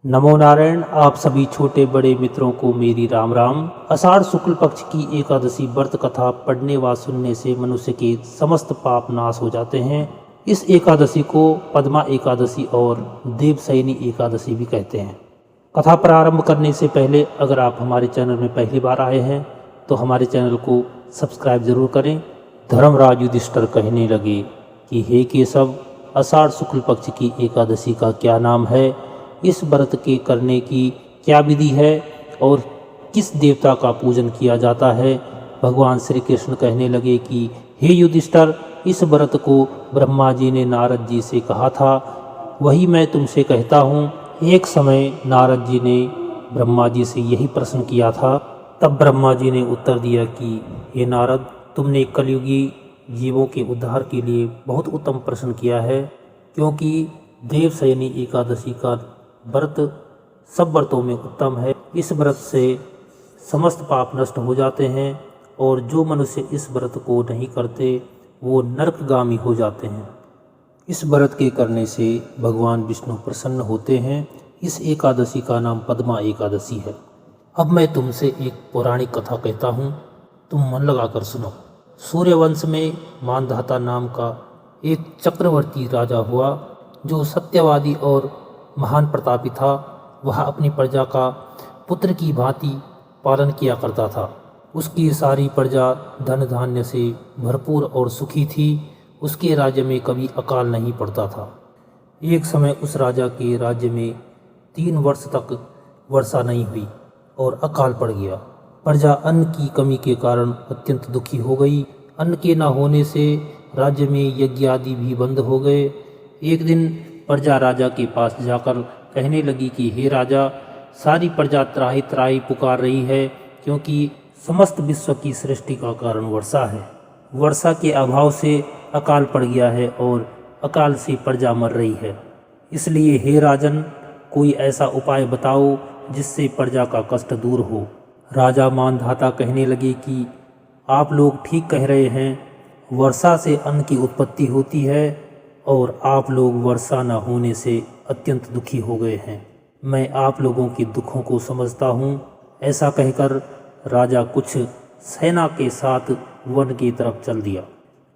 नमो नारायण। आप सभी छोटे बड़े मित्रों को मेरी राम राम। आषाढ़ शुक्ल पक्ष की एकादशी व्रत कथा पढ़ने व सुनने से मनुष्य के समस्त पाप नाश हो जाते हैं। इस एकादशी को पद्मा एकादशी और देवशयनी एकादशी भी कहते हैं। कथा प्रारंभ करने से पहले अगर आप हमारे चैनल में पहली बार आए हैं तो हमारे चैनल को सब्सक्राइब जरूर करें। धर्मराज युधिष्ठिर कहने लगे कि हे केशव, आषाढ़ शुक्ल पक्ष की एकादशी का क्या नाम है, इस व्रत के करने की क्या विधि है और किस देवता का पूजन किया जाता है। भगवान श्री कृष्ण कहने लगे कि हे युधिष्ठिर, इस व्रत को ब्रह्मा जी ने नारद जी से कहा था, वही मैं तुमसे कहता हूँ। एक समय नारद जी ने ब्रह्मा जी से यही प्रश्न किया था। तब ब्रह्मा जी ने उत्तर दिया कि हे नारद, तुमने कलयुगी जीवों के उद्धार के लिए बहुत उत्तम प्रश्न किया है, क्योंकि देवशयनी एकादशी का व्रत सब व्रतों में उत्तम है। इस व्रत से समस्त पाप नष्ट हो जाते हैं और जो मनुष्य इस व्रत को नहीं करते वो नरकगामी हो जाते हैं। इस व्रत के करने से भगवान विष्णु प्रसन्न होते हैं। इस एकादशी का नाम पद्मा एकादशी है। अब मैं तुमसे एक पौराणिक कथा कहता हूँ, तुम मन लगाकर सुनो। सूर्यवंश में मानधाता नाम का एक चक्रवर्ती राजा हुआ जो सत्यवादी और महान प्रतापी था। वह अपनी प्रजा का पुत्र की भांति पालन किया करता था। उसकी सारी प्रजा धन धान्य से भरपूर और सुखी थी। उसके राज्य में कभी अकाल नहीं पड़ता था। एक समय उस राजा के राज्य में 3 वर्ष तक वर्षा नहीं हुई और अकाल पड़ गया। प्रजा अन्न की कमी के कारण अत्यंत दुखी हो गई। अन्न के न होने से राज्य में यज्ञ आदि भी बंद हो गए। एक दिन प्रजा राजा के पास जाकर कहने लगी कि हे राजा, सारी प्रजा त्राही त्राही पुकार रही है, क्योंकि समस्त विश्व की सृष्टि का कारण वर्षा है। वर्षा के अभाव से अकाल पड़ गया है और अकाल से प्रजा मर रही है। इसलिए हे राजन, कोई ऐसा उपाय बताओ जिससे प्रजा का कष्ट दूर हो। राजा मानधाता कहने लगे कि आप लोग ठीक कह रहे हैं, वर्षा से अन्न की उत्पत्ति होती है और आप लोग वर्षा न होने से अत्यंत दुखी हो गए हैं। मैं आप लोगों के दुखों को समझता हूँ। ऐसा कहकर राजा कुछ सेना के साथ वन की तरफ चल दिया।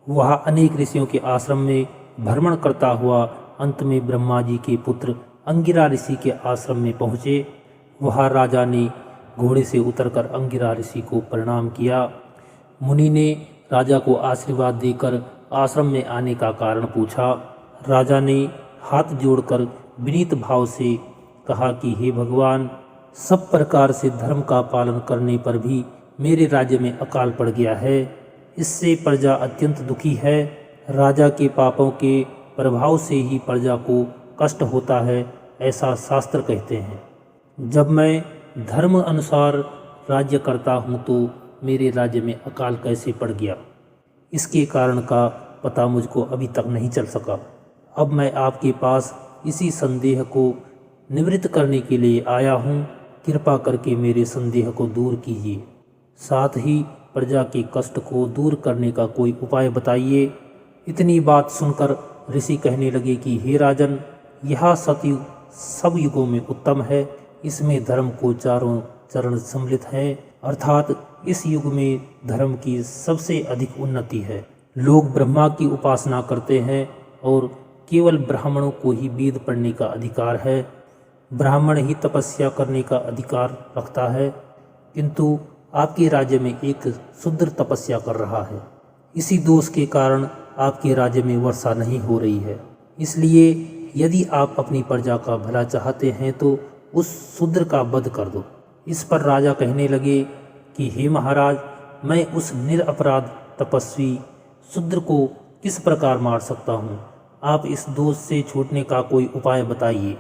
वह अनेक ऋषियों के आश्रम में भ्रमण करता हुआ अंत में ब्रह्मा जी के पुत्र अंगिरा ऋषि के आश्रम में पहुँचे। वहाँ राजा ने घोड़े से उतरकर अंगिरा ऋषि को प्रणाम किया। मुनि ने राजा को आशीर्वाद देकर आश्रम में आने का कारण पूछा। राजा ने हाथ जोड़कर विनीत भाव से कहा कि हे भगवान, सब प्रकार से धर्म का पालन करने पर भी मेरे राज्य में अकाल पड़ गया है। इससे प्रजा अत्यंत दुखी है। राजा के पापों के प्रभाव से ही प्रजा को कष्ट होता है, ऐसा शास्त्र कहते हैं। जब मैं धर्म अनुसार राज्य करता हूँ तो मेरे राज्य में अकाल कैसे पड़ गया, इसके कारण का पता मुझको अभी तक नहीं चल सका। अब मैं आपके पास इसी संदेह को निवृत्त करने के लिए आया हूँ। कृपा करके मेरे संदेह को दूर कीजिए, साथ ही प्रजा के कष्ट को दूर करने का कोई उपाय बताइए। इतनी बात सुनकर ऋषि कहने लगे कि हे राजन, यह सतयुग सब युगों में उत्तम है। इसमें धर्म को चारों चरण सम्मिलित है, अर्थात इस युग में धर्म की सबसे अधिक उन्नति है। लोग ब्रह्मा की उपासना करते हैं और केवल ब्राह्मणों को ही वेद पढ़ने का अधिकार है। ब्राह्मण ही तपस्या करने का अधिकार रखता है, किंतु आपके राज्य में एक शूद्र तपस्या कर रहा है। इसी दोष के कारण आपके राज्य में वर्षा नहीं हो रही है। इसलिए यदि आप अपनी प्रजा का भला चाहते हैं तो उस शूद्र का वध कर दो। इस पर राजा कहने लगे कि हे महाराज, मैं उस निरपराध तपस्वी शूद्र को किस प्रकार मार सकता हूँ। आप इस दोष से छूटने का कोई उपाय बताइए।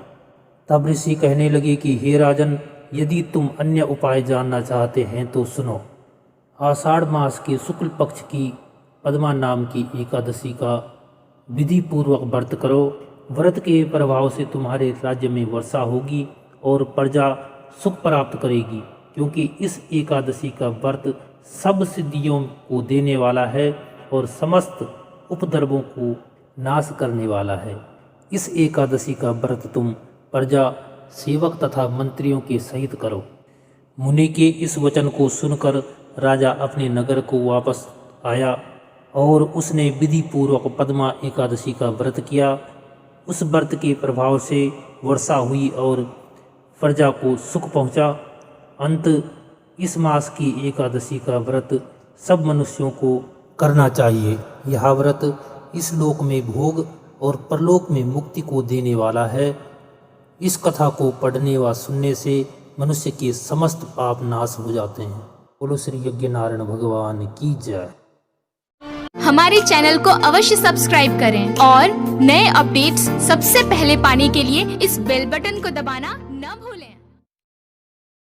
तब ऋषि कहने लगे कि हे राजन, यदि तुम अन्य उपाय जानना चाहते हैं तो सुनो। आषाढ़ मास के शुक्ल पक्ष की पद्मा नाम की एकादशी का विधि पूर्वक व्रत करो। व्रत के प्रभाव से तुम्हारे राज्य में वर्षा होगी और प्रजा सुख प्राप्त करेगी, क्योंकि इस एकादशी का व्रत सब सिद्धियों को देने वाला है और समस्त उपद्रवों को नाश करने वाला है। इस एकादशी का व्रत तुम प्रजा सेवक तथा मंत्रियों के सहित करो। मुनि के इस वचन को सुनकर राजा अपने नगर को वापस आया और उसने विधि पूर्वक पद्मा एकादशी का व्रत किया। उस व्रत के प्रभाव से वर्षा हुई और प्रजा को सुख पहुंचा। अंत इस मास की एकादशी का व्रत सब मनुष्यों को करना चाहिए। यह व्रत इस लोक में भोग और परलोक में मुक्ति को देने वाला है। इस कथा को पढ़ने व सुनने से मनुष्य के समस्त पाप नाश हो जाते हैं। बोलो श्री यज्ञ नारायण भगवान की जय। हमारे चैनल को अवश्य सब्सक्राइब करें और नए अपडेट्स सबसे पहले पाने के लिए इस बेल बटन को दबाना